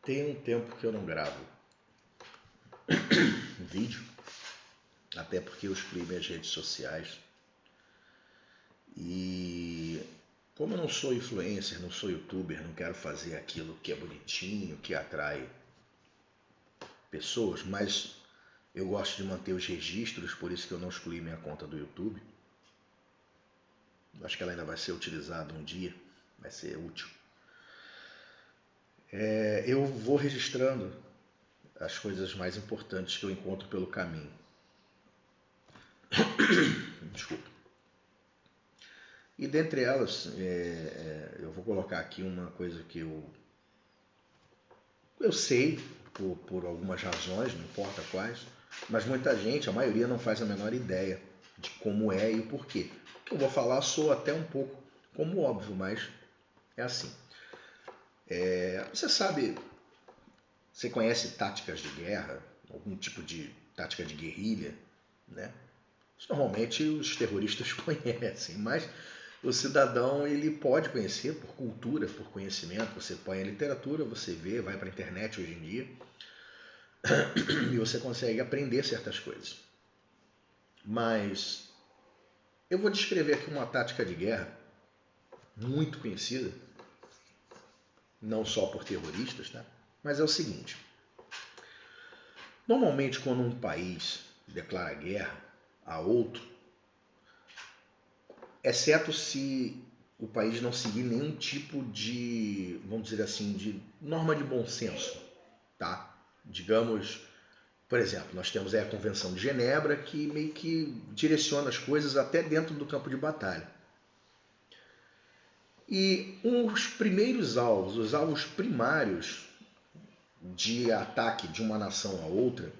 Tem um tempo que eu não gravo vídeo, até porque eu excluí minhas redes sociais. E como eu não sou influencer, não sou youtuber, não quero fazer aquilo que é bonitinho, que atrai pessoas, mas eu gosto de manter os registros, por isso que eu não excluí minha conta do YouTube. Acho que ela ainda vai ser utilizada um dia, vai ser útil. Eu vou registrando as coisas mais importantes que eu encontro pelo caminho. Desculpa. E dentre elas, eu vou colocar aqui uma coisa que eu sei, por algumas razões, não importa quais, mas muita gente, a maioria, não faz a menor ideia de como é e o porquê. O que eu vou falar soa até um pouco como óbvio, mas é assim. Você sabe, você conhece táticas de guerra, algum tipo de tática de guerrilha, né? Normalmente os terroristas conhecem, mas o cidadão ele pode conhecer por cultura, por conhecimento. Você põe a literatura, você vê, vai para a internet hoje em dia e você consegue aprender certas coisas. Mas eu vou descrever aqui uma tática de guerra muito conhecida, não só por terroristas, tá? Mas é o seguinte: normalmente quando um país declara guerra a outro, exceto se o país não seguir nenhum tipo de, vamos dizer assim, de norma de bom senso, tá? Digamos, por exemplo, nós temos a Convenção de Genebra, que meio que direciona as coisas até dentro do campo de batalha. E os primeiros alvos, os alvos primários de ataque de uma nação a outra,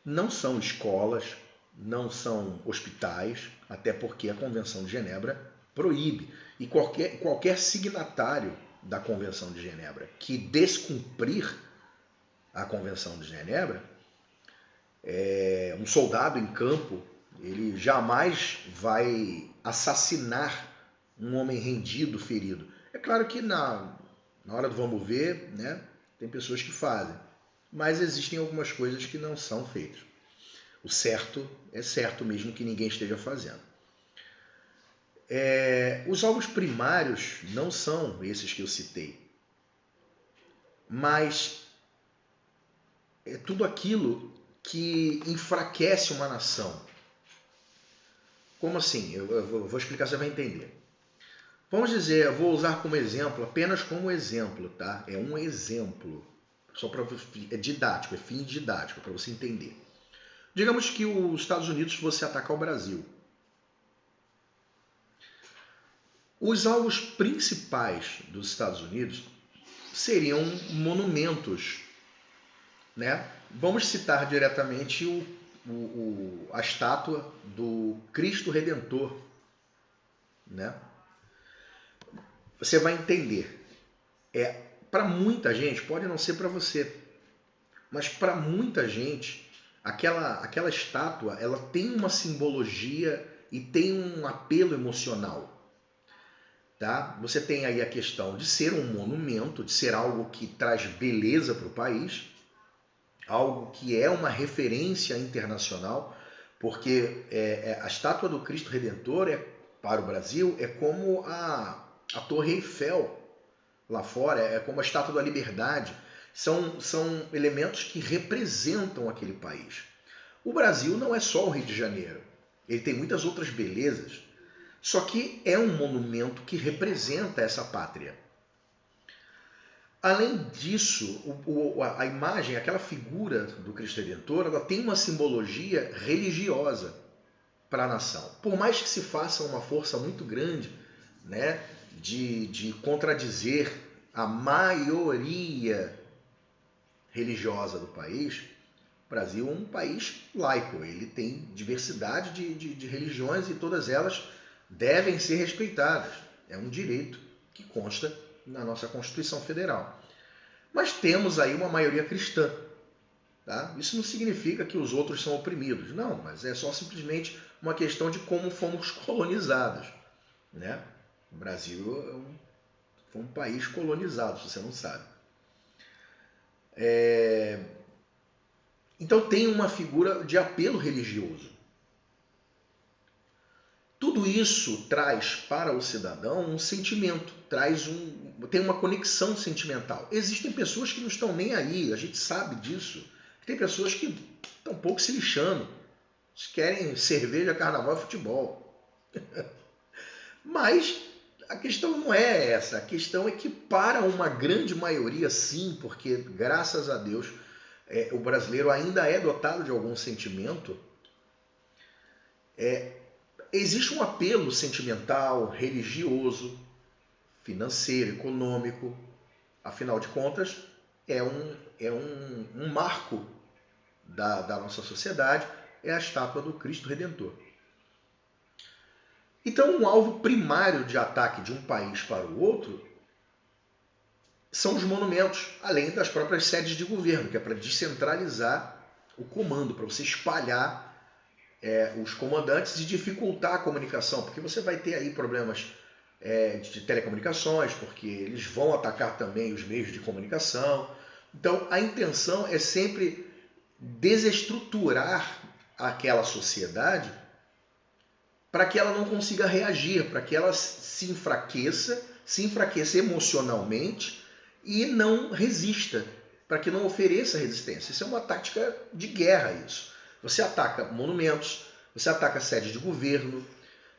não são escolas, não são hospitais, até porque a Convenção de Genebra proíbe. E qualquer signatário da Convenção de Genebra que descumprir a Convenção de Genebra, um soldado em campo, ele jamais vai assassinar um homem rendido, ferido. É claro que na hora do vamos ver, né, tem pessoas que fazem, mas existem algumas coisas que não são feitas. O certo é certo mesmo que ninguém esteja fazendo. Os alvos primários não são esses que eu citei, mas é tudo aquilo que enfraquece uma nação. Como assim? Eu vou explicar, você vai entender. Vamos dizer, eu vou usar como exemplo, apenas como exemplo, tá? É um exemplo, só para é didático, é fim didático, para você entender. Digamos que os Estados Unidos fosse atacar o Brasil. Os alvos principais dos Estados Unidos seriam monumentos, né? Vamos citar diretamente a estátua do Cristo Redentor, né? Você vai entender. Para muita gente, pode não ser para você, mas para muita gente, aquela estátua, ela tem uma simbologia e tem um apelo emocional. Tá? Você tem aí a questão de ser um monumento, de ser algo que traz beleza para o país, algo que é uma referência internacional, porque a estátua do Cristo Redentor para o Brasil é como a Torre Eiffel lá fora, é como a Estátua da Liberdade. São elementos que representam aquele país. O Brasil não é só o Rio de Janeiro, ele tem muitas outras belezas. Só que é um monumento que representa essa pátria. Além disso, a imagem, aquela figura do Cristo Redentor, ela tem uma simbologia religiosa para a nação. Por mais que se faça uma força muito grande, né, de contradizer a maioria religiosa do país, o Brasil é um país laico, ele tem diversidade de religiões e todas elas devem ser respeitadas. É um direito que consta na nossa Constituição Federal. Mas temos aí uma maioria cristã. Tá? Isso não significa que os outros são oprimidos. Não, mas é só simplesmente uma questão de como fomos colonizados. Né? O Brasil foi um país colonizado, se você não sabe. Então tem uma figura de apelo religioso. Tudo isso traz para o cidadão um sentimento, tem uma conexão sentimental. Existem pessoas que não estão nem aí, a gente sabe disso. Tem pessoas que estão um pouco se lixando, querem cerveja, carnaval e futebol. Mas a questão não é essa, a questão é que para uma grande maioria sim, porque graças a Deus o brasileiro ainda é dotado de algum sentimento, existe um apelo sentimental, religioso, financeiro, econômico. Afinal de contas, é um marco da nossa sociedade, é a estátua do Cristo Redentor. Então, um alvo primário de ataque de um país para o outro são os monumentos, além das próprias sedes de governo, que é para descentralizar o comando, para você espalhar os comandantes e dificultar a comunicação, porque você vai ter aí problemas de telecomunicações, porque eles vão atacar também os meios de comunicação. Então, a intenção é sempre desestruturar aquela sociedade para que ela não consiga reagir, para que ela se enfraqueça emocionalmente e não resista, para que não ofereça resistência. Isso é uma tática de guerra, isso. Você ataca monumentos, você ataca sedes de governo.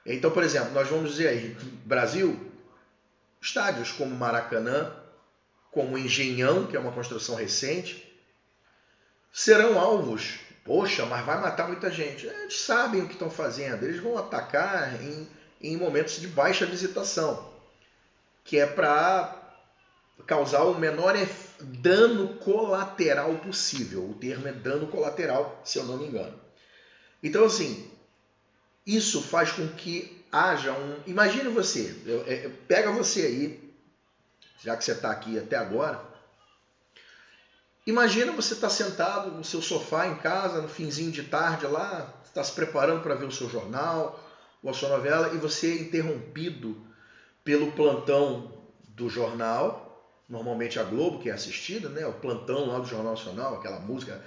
Então, por exemplo, nós vamos dizer aí, Brasil, estádios como Maracanã, como Engenhão, que é uma construção recente, serão alvos. Poxa, mas vai matar muita gente. Eles sabem o que estão fazendo, eles vão atacar em momentos de baixa visitação, que é para causar o menor dano colateral possível. O termo é dano colateral, se eu não me engano. Então, assim, isso faz com que haja um... Imagine você, pega você aí, já que você está aqui até agora, imagina você estar sentado no seu sofá em casa, no finzinho de tarde lá, está se preparando para ver o seu jornal ou a sua novela, e você é interrompido pelo plantão do jornal, normalmente a Globo que é assistida, né? O plantão lá do Jornal Nacional, aquela música,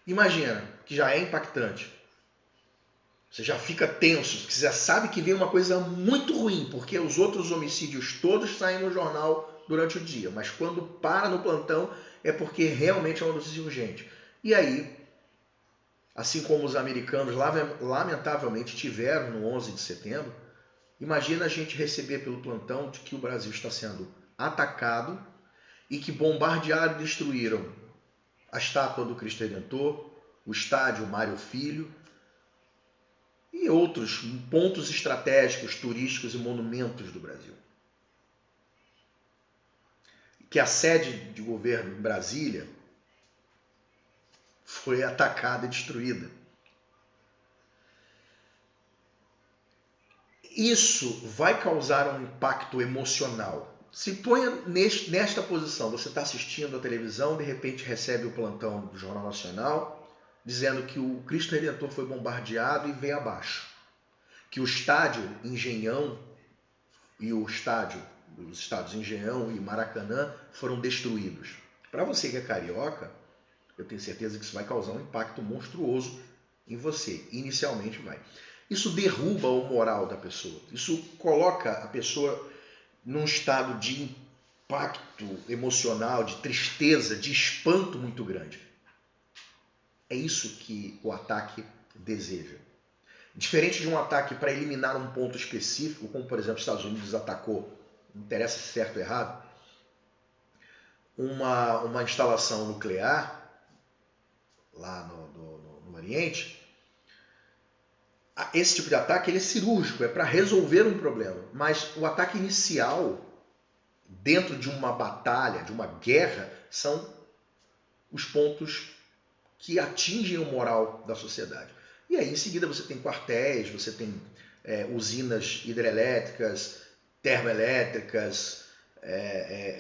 Imagina, que já é impactante. Você já fica tenso, você já sabe que vem uma coisa muito ruim, porque os outros homicídios todos saem no jornal durante o dia, mas quando para no plantão é porque realmente é uma notícia urgente. E aí, assim como os americanos lamentavelmente tiveram no 11 de setembro, imagina a gente receber pelo plantão de que o Brasil está sendo atacado e que bombardearam e destruíram a estátua do Cristo Redentor, o estádio Mário Filho e outros pontos estratégicos, turísticos e monumentos do Brasil. Que a sede de governo em Brasília foi atacada e destruída. Isso vai causar um impacto emocional. Se ponha nesta posição, você está assistindo a televisão, de repente recebe o plantão do Jornal Nacional, dizendo que o Cristo Redentor foi bombardeado e veio abaixo. Que o estádio Engenhão e os estádios Engenhão e Maracanã foram destruídos. Para você que é carioca, eu tenho certeza que isso vai causar um impacto monstruoso em você. Inicialmente vai. Isso derruba o moral da pessoa. Isso coloca a pessoa num estado de impacto emocional, de tristeza, de espanto muito grande. É isso que o ataque deseja. Diferente de um ataque para eliminar um ponto específico, como por exemplo os Estados Unidos atacou, não interessa se certo ou errado, uma instalação nuclear lá no Oriente, esse tipo de ataque ele é cirúrgico, é para resolver um problema. Mas o ataque inicial, dentro de uma batalha, de uma guerra, são os pontos que atingem o moral da sociedade. E aí, em seguida, você tem quartéis, você tem usinas hidrelétricas, termoelétricas,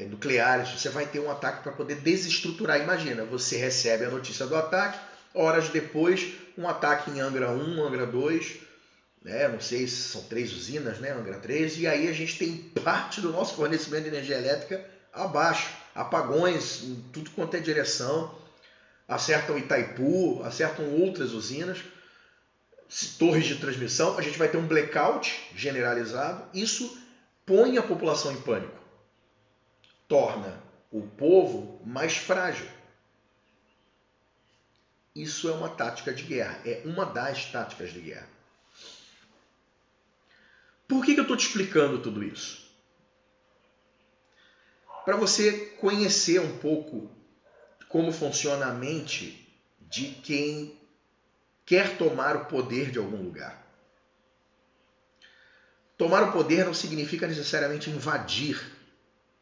nucleares. Você vai ter um ataque para poder desestruturar. Imagina, você recebe a notícia do ataque, horas depois, um ataque em Angra 1, Angra 2, não sei se são 3 usinas, né? Angra 3, e aí a gente tem parte do nosso fornecimento de energia elétrica abaixo. apagões em tudo quanto é direção, acertam Itaipu, acertam outras usinas, torres de transmissão, a gente vai ter um blackout generalizado. Isso põe a população em pânico, torna o povo mais frágil. Isso é uma tática de guerra, é uma das táticas de guerra. Por que eu estou te explicando tudo isso? Para você conhecer um pouco como funciona a mente de quem quer tomar o poder de algum lugar. Tomar o poder não significa necessariamente invadir,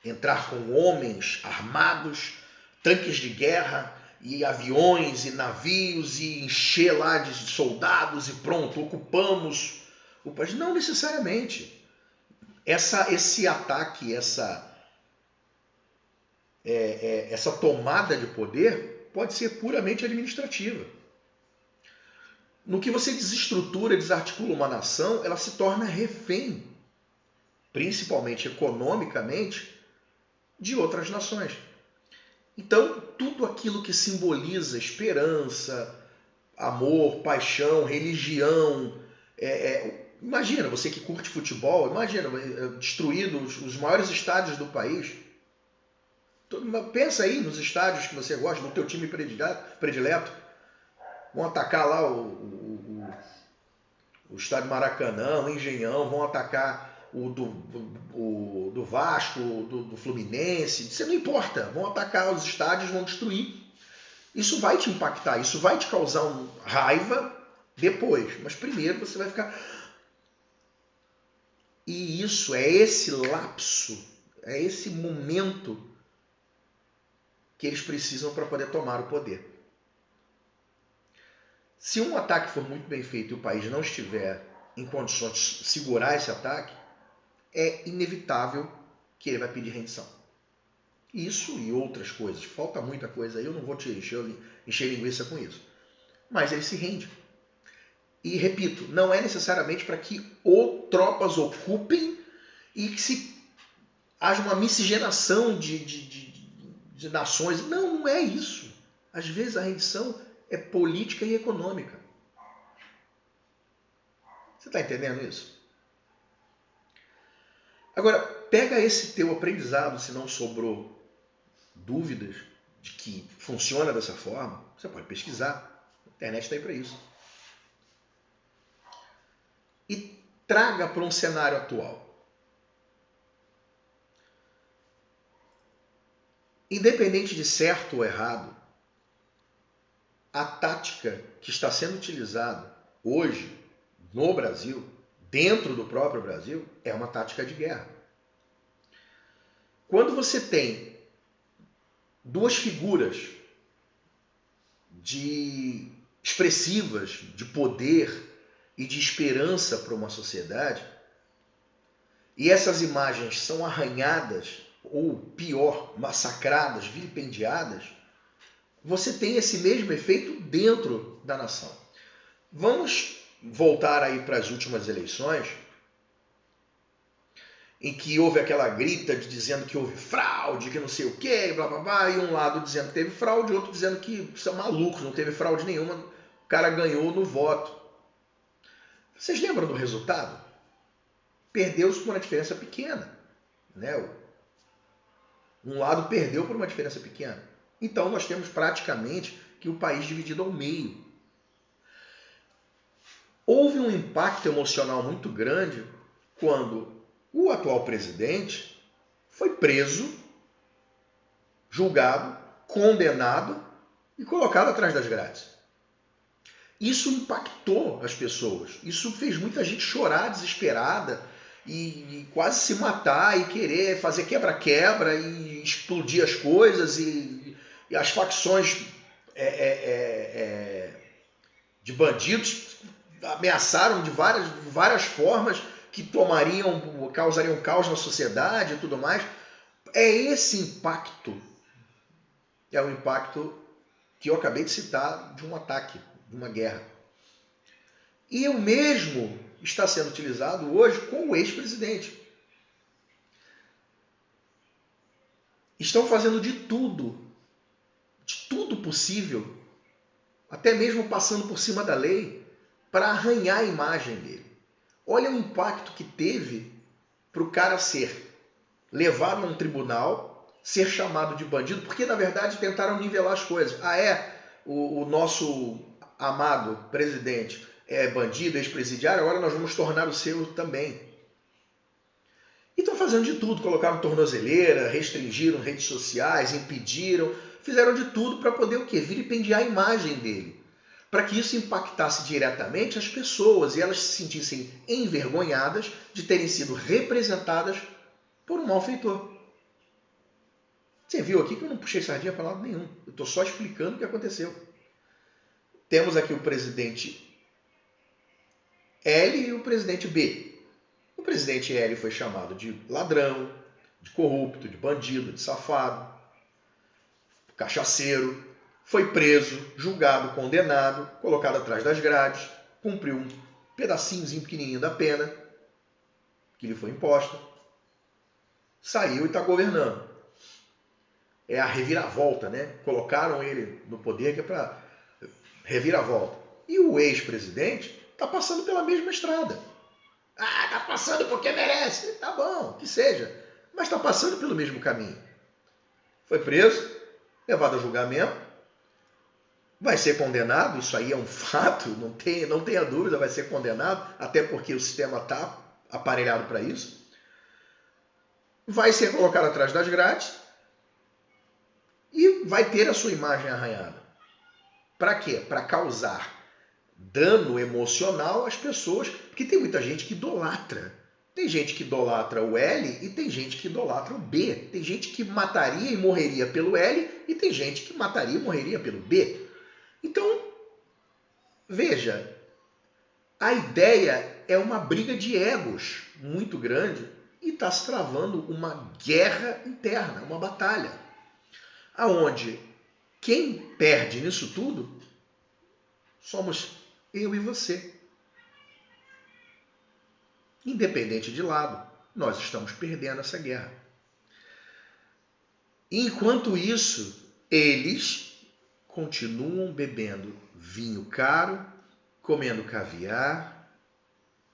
entrar com homens armados, tanques de guerra e aviões e navios e encher lá de soldados e pronto, ocupamos o país. Não necessariamente. Esse ataque, essa tomada de poder pode ser puramente administrativa. No que você desestrutura, desarticula uma nação, ela se torna refém, principalmente economicamente, de outras nações. Então, tudo aquilo que simboliza esperança, amor, paixão, religião, imagina, você que curte futebol, imagina, destruídos os maiores estádios do país. Pensa aí nos estádios que você gosta, no teu time predileto. Vão atacar lá o estádio Maracanã, o Engenhão, vão atacar o do Vasco, do Fluminense. Isso não importa, vão atacar os estádios, vão destruir. Isso vai te impactar, isso vai te causar raiva depois, mas primeiro você vai ficar... E isso é esse lapso, é esse momento que eles precisam para poder tomar o poder. Se um ataque for muito bem feito e o país não estiver em condições de segurar esse ataque, é inevitável que ele vai pedir rendição. Isso e outras coisas. Falta muita coisa aí, eu não vou te encher linguiça com isso. Mas ele se rende. E, repito, não é necessariamente para que tropas ocupem e que haja uma miscigenação de nações. Não é isso. Às vezes a rendição é política e econômica. Você está entendendo isso? Agora, pega esse teu aprendizado, se não sobrou dúvidas de que funciona dessa forma, você pode pesquisar. A internet está aí para isso. E traga para um cenário atual. Independente de certo ou errado, a tática que está sendo utilizada hoje no Brasil, dentro do próprio Brasil, é uma tática de guerra. Quando você tem duas figuras expressivas de poder e de esperança para uma sociedade, e essas imagens são arranhadas, ou pior, massacradas, vilipendiadas, você tem esse mesmo efeito dentro da nação. Vamos voltar aí para as últimas eleições, em que houve aquela grita dizendo que houve fraude, que não sei o quê, blá blá blá, e um lado dizendo que teve fraude, outro dizendo que são malucos, não teve fraude nenhuma, o cara ganhou no voto. Vocês lembram do resultado? Perdeu-se por uma diferença pequena, né? Um lado perdeu por uma diferença pequena. Então nós temos praticamente que o país dividido ao meio. Houve um impacto emocional muito grande quando o atual presidente foi preso, julgado, condenado e colocado atrás das grades. Isso impactou as pessoas. Isso fez muita gente chorar desesperada e quase se matar e querer fazer quebra-quebra e explodir as coisas e as facções de bandidos ameaçaram de várias formas que causariam caos na sociedade e tudo mais. É esse impacto, é o impacto que eu acabei de citar de um ataque, de uma guerra. E o mesmo está sendo utilizado hoje com o ex-presidente. estão fazendo de tudo possível, até mesmo passando por cima da lei, para arranhar a imagem dele. Olha o impacto que teve para o cara ser levado a um tribunal, ser chamado de bandido, porque na verdade tentaram nivelar as coisas. O nosso amado presidente é bandido, ex-presidiário, agora nós vamos tornar o seu também. E estão fazendo de tudo, colocaram tornozeleira, restringiram redes sociais, impediram, fizeram de tudo para poder o quê? Vilipendiar a imagem dele. Para que isso impactasse diretamente as pessoas e elas se sentissem envergonhadas de terem sido representadas por um malfeitor. Você viu aqui que eu não puxei sardinha para lado nenhum. Eu estou só explicando o que aconteceu. Temos aqui o presidente L e o presidente B. O presidente L foi chamado de ladrão, de corrupto, de bandido, de safado, cachaceiro, foi preso, julgado, condenado, colocado atrás das grades, cumpriu um pedacinhozinho pequenininho da pena que lhe foi imposta, saiu e está governando. É a reviravolta, né? Colocaram ele no poder que é para reviravolta. E o ex-presidente está passando pela mesma estrada. Tá passando porque merece. Tá bom, que seja. Mas está passando pelo mesmo caminho. Foi preso, levado a julgamento, vai ser condenado, isso aí é um fato, não tenha dúvida, vai ser condenado, até porque o sistema está aparelhado para isso. Vai ser colocado atrás das grades e vai ter a sua imagem arranhada. Para quê? Para causar dano emocional às pessoas, porque tem muita gente que idolatra. Tem gente que idolatra o L e tem gente que idolatra o B. Tem gente que mataria e morreria pelo L e tem gente que mataria e morreria pelo B. Então, veja, a ideia é uma briga de egos muito grande e está se travando uma guerra interna, uma batalha, aonde quem perde nisso tudo somos eu e você. Independente de lado, nós estamos perdendo essa guerra. Enquanto isso, eles continuam bebendo vinho caro, comendo caviar,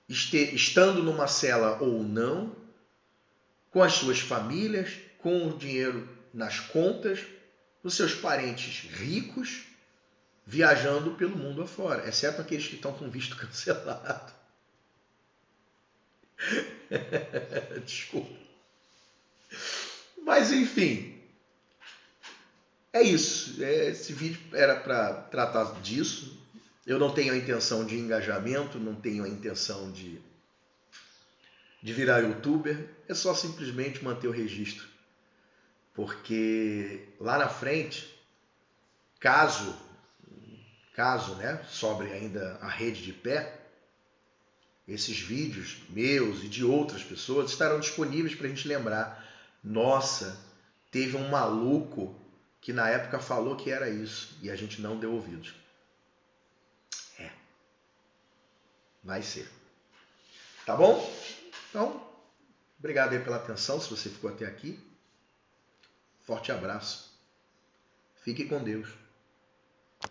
estando numa cela ou não, com as suas famílias, com o dinheiro nas contas, os seus parentes ricos, viajando pelo mundo afora, exceto aqueles que estão com visto cancelado. Desculpa. Mas enfim, é isso. Esse vídeo era para tratar disso. Eu não tenho a intenção de engajamento, não tenho a intenção de virar youtuber. É só simplesmente manter o registro. Porque lá na frente, caso né, sobre ainda a rede de pé, esses vídeos meus e de outras pessoas estarão disponíveis para a gente lembrar. Nossa, teve um maluco que na época falou que era isso e a gente não deu ouvidos. Vai ser. Tá bom? Então, obrigado aí pela atenção, se você ficou até aqui. Forte abraço. Fique com Deus.